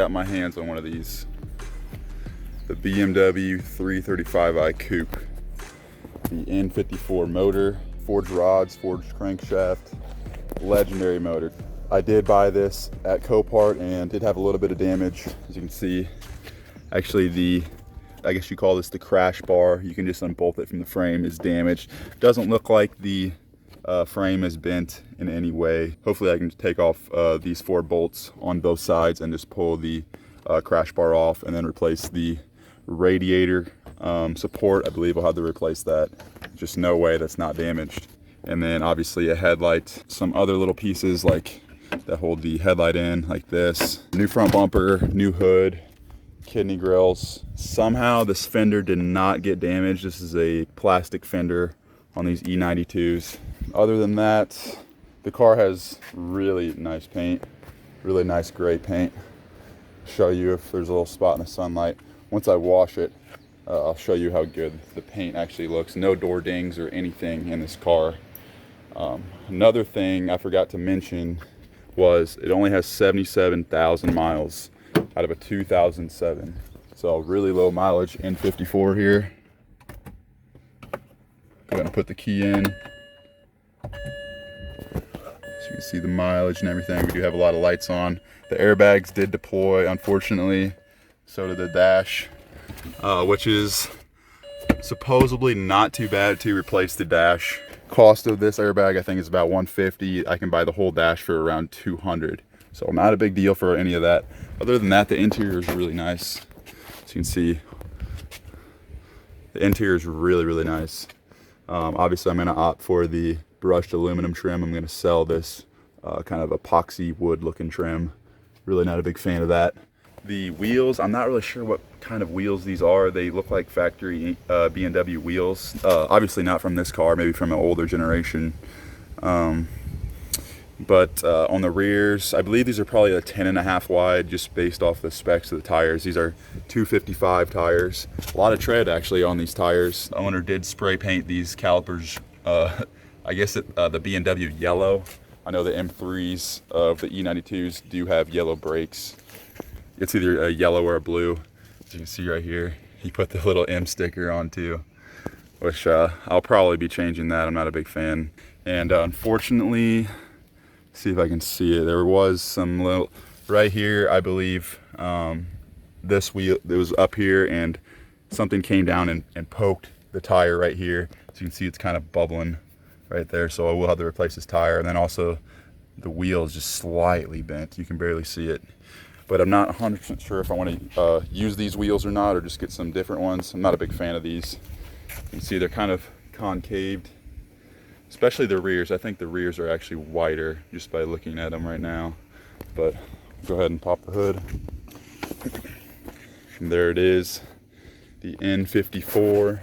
got my hands on one of these. The BMW 335i Coupe. The N54 motor, forged rods, forged crankshaft, legendary motor. I did buy this at Copart and did have a little bit of damage. As you can see, actually I guess you call this the crash bar. You can just unbolt it from the frame, is damaged. Doesn't look like the frame is bent in any way. Hopefully I can take off these 4 bolts on both sides and just pull the crash bar off, and then replace the radiator support. I believe I'll have to replace that. Just no way that's not damaged. And then obviously a headlight, some other little pieces like that hold the headlight in, like this. New front bumper, new hood, kidney grills. Somehow this fender did not get damaged. This is a plastic fender on these E92s. Other than that, the car has really nice paint, really nice gray paint. Show you if there's a little spot in the sunlight. Once I wash it, I'll show you how good the paint actually looks. No door dings or anything in this car. Another thing I forgot to mention was it only has 77,000 miles out of a 2007. So really low mileage N54 here. Go ahead and put the key in. So you can see the mileage and everything. We do have a lot of lights on. The airbags did deploy, unfortunately. So did the dash, which is supposedly not too bad to replace the dash. Cost of this airbag I think is about $150. I can buy the whole dash for around $200. So not a big deal for any of that. Other than that, the interior is really nice. As you can see, the interior is really, really nice. Obviously I'm gonna opt for the brushed aluminum trim. I'm gonna sell this kind of epoxy wood looking trim. Really not a big fan of that. The wheels, I'm not really sure what kind of wheels these are. They look like factory BMW wheels. Obviously not from this car, maybe from an older generation. But on the rears, I believe these are probably a 10.5 wide, just based off the specs of the tires. These are 255 tires. A lot of tread actually on these tires. The owner did spray paint these calipers, I guess the BMW yellow. I know the M3s of the E92s do have yellow brakes. It's either a yellow or a blue. As you can see right here, he put the little M sticker on too, which I'll probably be changing that. I'm not a big fan. And unfortunately, see if I can see it, there was some little, right here, I believe, this wheel, it was up here and something came down and poked the tire right here. So you can see it's kind of bubbling right there. So I will have to replace this tire. And then also the wheel is just slightly bent. You can barely see it. But I'm not 100% sure if I want to use these wheels or not, or just get some different ones. I'm not a big fan of these. You can see they're kind of concaved, especially the rears. I think the rears are actually wider just by looking at them right now. But go ahead and pop the hood. And there it is, the N54.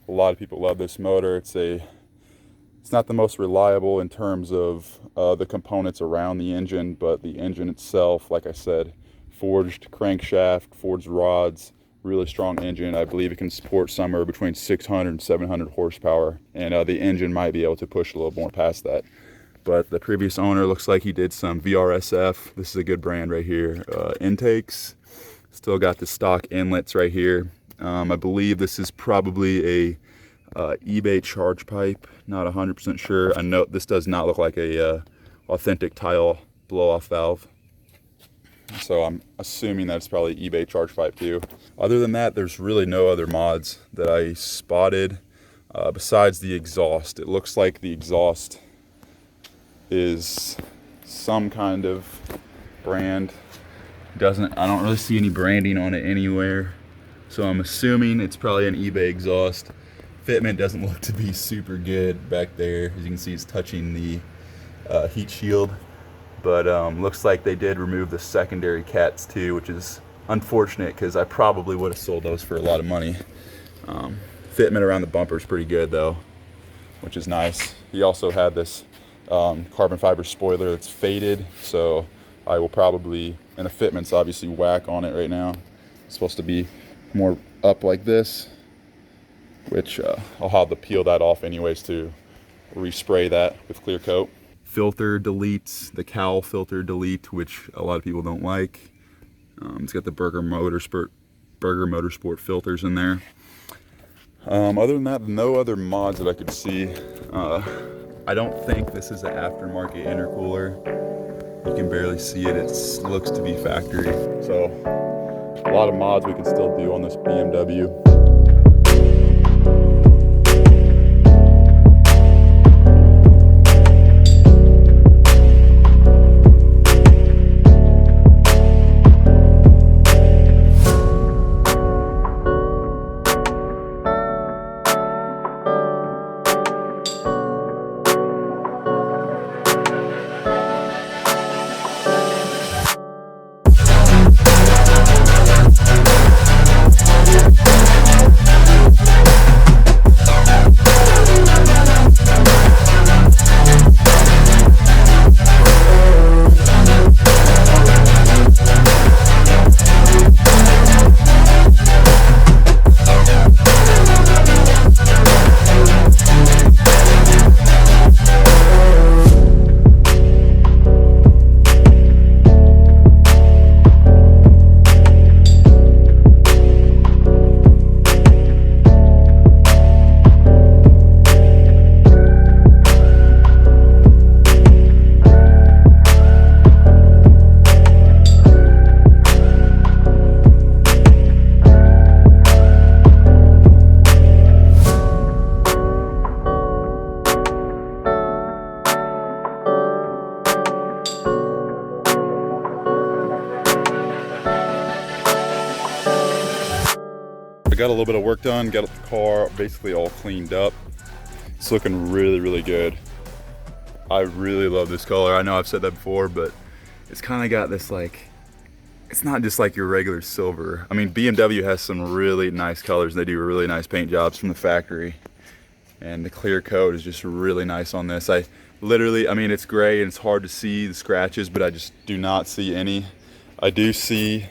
A lot of people love this motor. It's not the most reliable in terms of the components around the engine, but the engine itself, like I said, forged crankshaft, forged rods, really strong engine. I believe it can support somewhere between 600 and 700 horsepower, and the engine might be able to push a little more past that. But the previous owner looks like he did some VRSF. This is a good brand right here. Intakes, still got the stock inlets right here. I believe this is probably a eBay charge pipe, not 100% sure. I know this does not look like a authentic tile blow-off valve, so I'm assuming that's probably eBay charge pipe too. Other than that, there's really no other mods that I spotted besides the exhaust. It looks like the exhaust is some kind of brand. I don't really see any branding on it anywhere, so I'm assuming it's probably an eBay exhaust. Fitment doesn't look to be super good back there. As you can see, it's touching the heat shield, but looks like they did remove the secondary cats too, which is unfortunate because I probably would have sold those for a lot of money. Fitment around the bumper is pretty good though, which is nice. He also had this carbon fiber spoiler that's faded, so I will probably, and the fitment's obviously whack on it right now. It's supposed to be more up like this, which I'll have to peel that off anyways to respray that with clear coat. Filter deletes, the cowl filter delete, which a lot of people don't like. It's got the Burger Motorsport filters in there. Other than that, no other mods that I could see. I don't think this is an aftermarket intercooler. You can barely see it. It looks to be factory. So a lot of mods we can still do on this BMW. I got a little bit of work done, got the car basically all cleaned up. It's looking really, really good. I really love this color. I know I've said that before, but it's kind of got this like, it's not just like your regular silver. I mean, BMW has some really nice colors. They do really nice paint jobs from the factory. And the clear coat is just really nice on this. I mean, it's gray and it's hard to see the scratches, but I just do not see any. I do see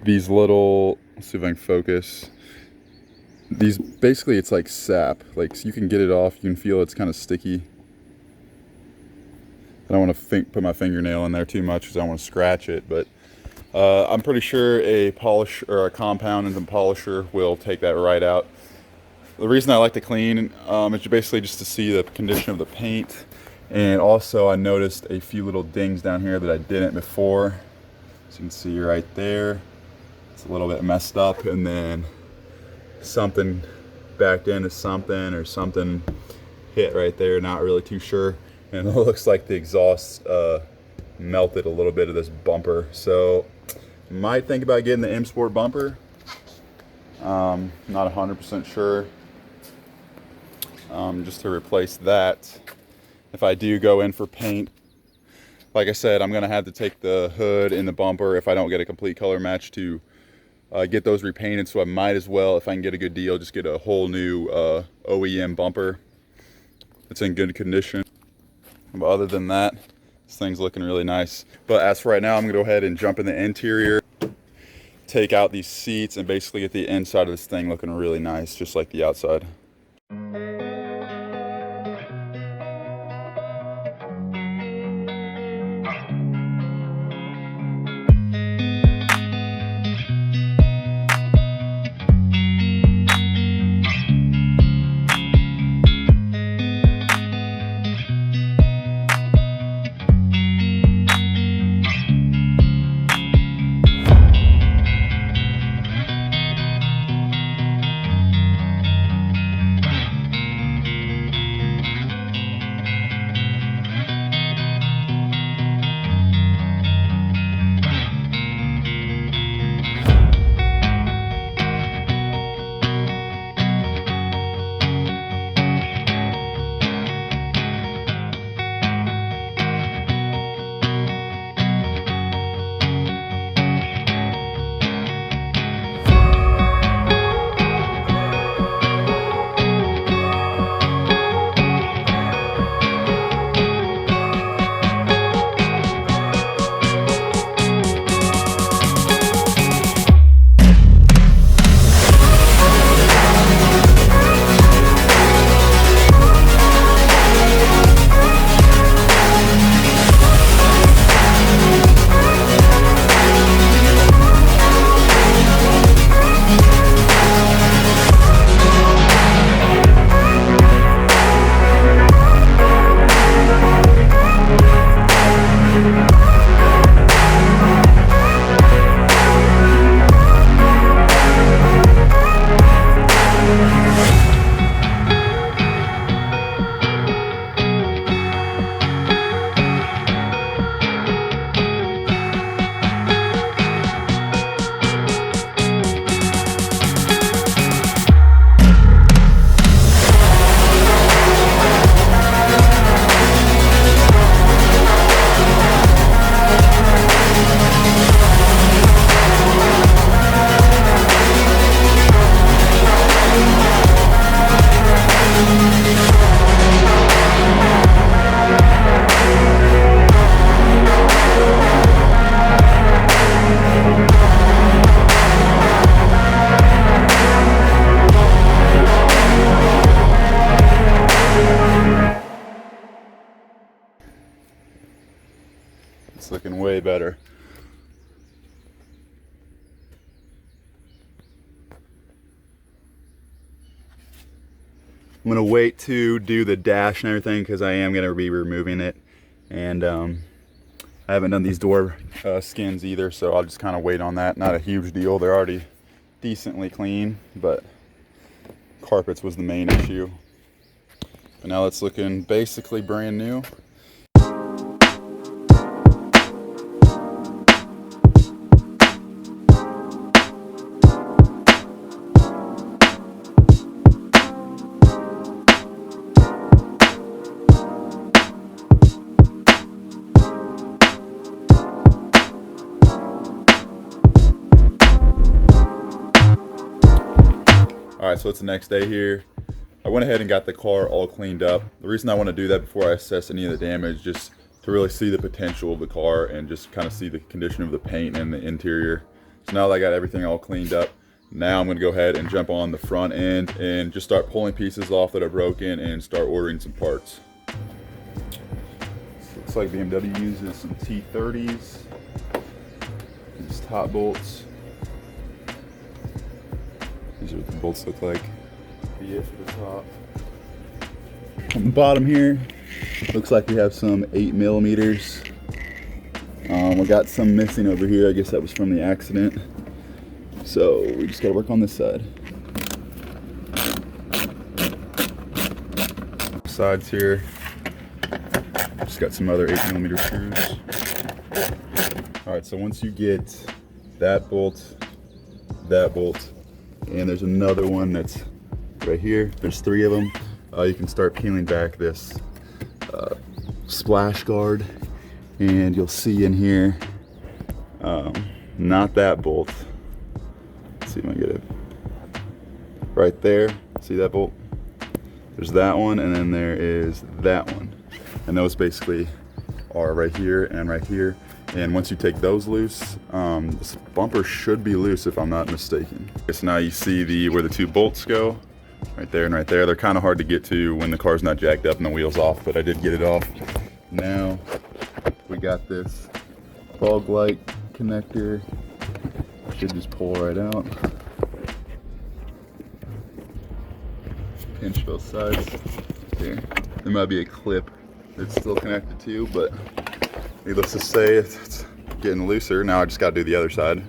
these little, let's see if I can focus. These, basically it's like sap. Like, so you can get it off, you can feel it's kind of sticky. I don't want to put my fingernail in there too much because I don't want to scratch it, but I'm pretty sure a polish or a compound and some polisher will take that right out. The reason I like to clean is basically just to see the condition of the paint. And also I noticed a few little dings down here that I didn't before. So you can see right there. It's a little bit messed up, and then something backed into something or something hit right there, not really too sure. And it looks like the exhaust melted a little bit of this bumper. So might think about getting the M Sport bumper. Not 100% sure. Just to replace that. If I do go in for paint, like I said, I'm gonna have to take the hood and the bumper if I don't get a complete color match to get those repainted. So I might as well, if I can get a good deal, just get a whole new OEM bumper. It's in good condition. But other than that, this thing's looking really nice. But as for right now, I'm gonna go ahead and jump in the interior, take out these seats, and basically get the inside of this thing looking really nice, just like the outside. way better. I'm gonna wait to do the dash and everything because I am gonna be removing it, and I haven't done these door skins either, so I'll just kind of wait on that. Not a huge deal, they're already decently clean, but carpets was the main issue. But now it's looking basically brand new. All right, so it's the next day here. I went ahead and got the car all cleaned up. The reason I want to do that before I assess any of the damage, just to really see the potential of the car and just kind of see the condition of the paint and the interior. So now that I got everything all cleaned up, now I'm going to go ahead and jump on the front end and just start pulling pieces off that are broken and start ordering some parts. Looks like BMW uses some T30s. These top bolts. These are what the bolts look like. Be it for the top. On the bottom here, looks like we have some 8mm. We got some missing over here. I guess that was from the accident. So we just gotta work on this side. Sides here. Just got some other 8mm screws. All right, so once you get that bolt, and there's another one that's right here. There's 3 of them. You can start peeling back this splash guard, and you'll see in here, not that bolt. Let's see if I can get it. Right there, see that bolt? There's that one, and then there is that one. And those basically are right here and right here. And once you take those loose, this bumper should be loose if I'm not mistaken. So now you see where the 2 bolts go, right there and right there. They're kind of hard to get to when the car's not jacked up and the wheel's off, but I did get it off. Now we got this fog light connector. Should just pull right out. Pinch both sides. Here. There might be a clip that's still connected to, but needless to say, it's getting looser. Now I just got to do the other side.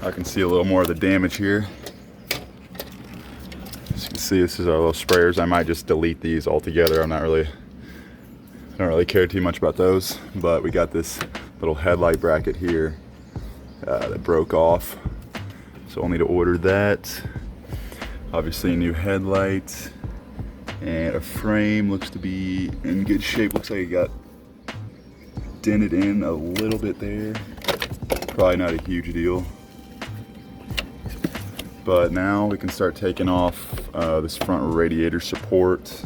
I can see a little more of the damage here. As you can see, this is our little sprayers. I might just delete these altogether. I don't really care too much about those, but we got this little headlight bracket here that broke off. So I'll need to order that. Obviously a new headlight and a frame. Looks to be in good shape. Looks like it got dented in a little bit there. Probably not a huge deal. But now we can start taking off this front radiator support.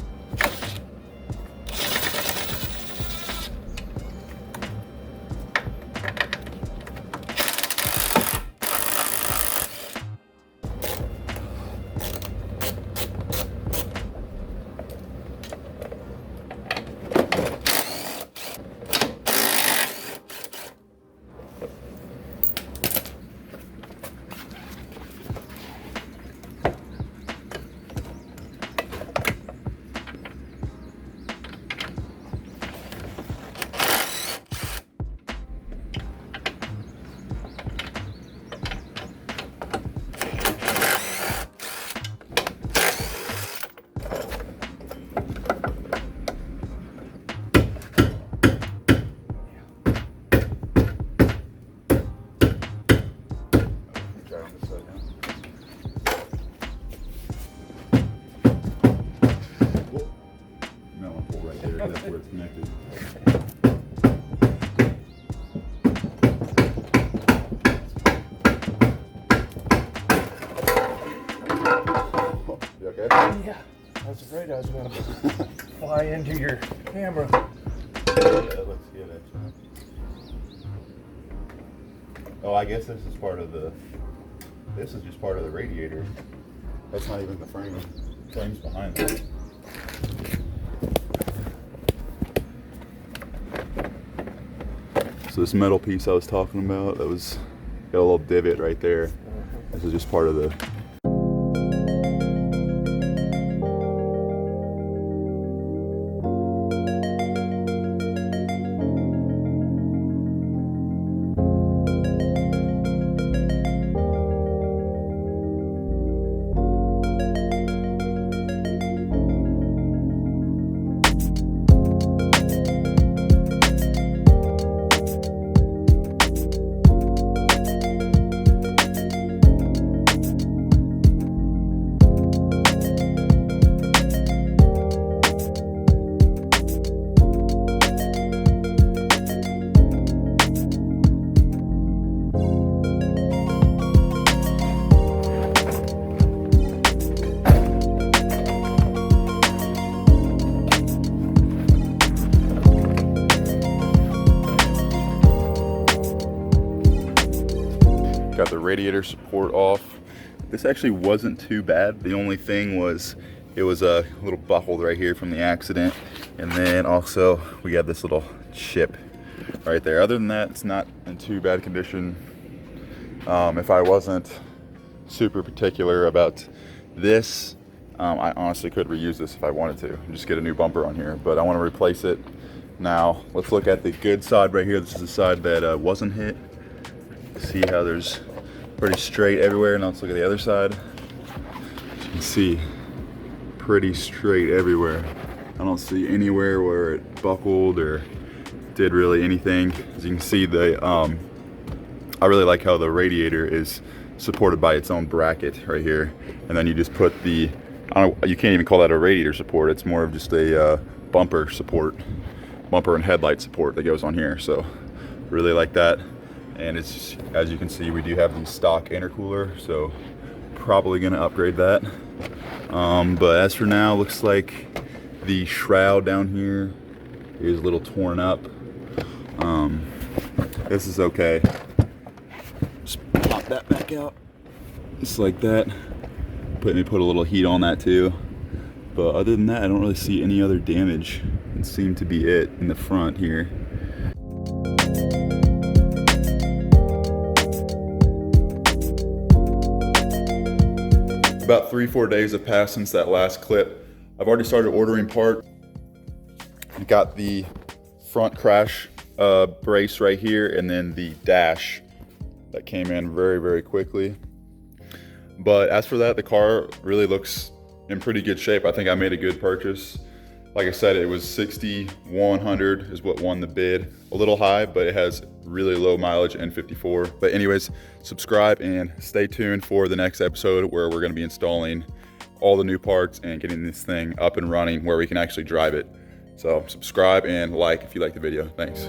where it's connected. You okay? Yeah, I was afraid I was going to fly into your camera. Yeah, that looks good actually. Oh, I guess this is part of the. This is just part of the radiator. That's not even the frame. The frame's behind it. So this metal piece I was talking about, that was got a little divot right there. This is just part of the. Got the radiator support off. This actually wasn't too bad. The only thing was it was a little buckled right here from the accident. And then also we got this little chip right there. Other than that, it's not in too bad condition. If I wasn't super particular about this, I honestly could reuse this if I wanted to and just get a new bumper on here, but I want to replace it now. Let's look at the good side right here. This is the side that wasn't hit. See how there's pretty straight everywhere. Now let's look at the other side. As you can see, pretty straight everywhere. I don't see anywhere where it buckled or did really anything. As you can see, I really like how the radiator is supported by its own bracket right here, and then you just put the, you can't even call that a radiator support. It's more of just a bumper support, bumper and headlight support that goes on here. So really like that. And it's, as you can see, we do have the stock intercooler, so probably gonna upgrade that. But as for now, looks like the shroud down here is a little torn up. This is okay. Just pop that back out, just like that. Put a little heat on that too. But other than that, I don't really see any other damage. It seemed to be it in the front here. About 3-4 days have passed since that last clip. I've already started ordering parts. Got the front crash brace right here, and then the dash that came in very, very quickly. But as for that, the car really looks in pretty good shape. I think I made a good purchase. Like I said, it was 6,100 is what won the bid. A little high, but it has really low mileage and 54. But anyways, subscribe and stay tuned for the next episode where we're gonna be installing all the new parts and getting this thing up and running where we can actually drive it. So subscribe and like if you like the video. Thanks.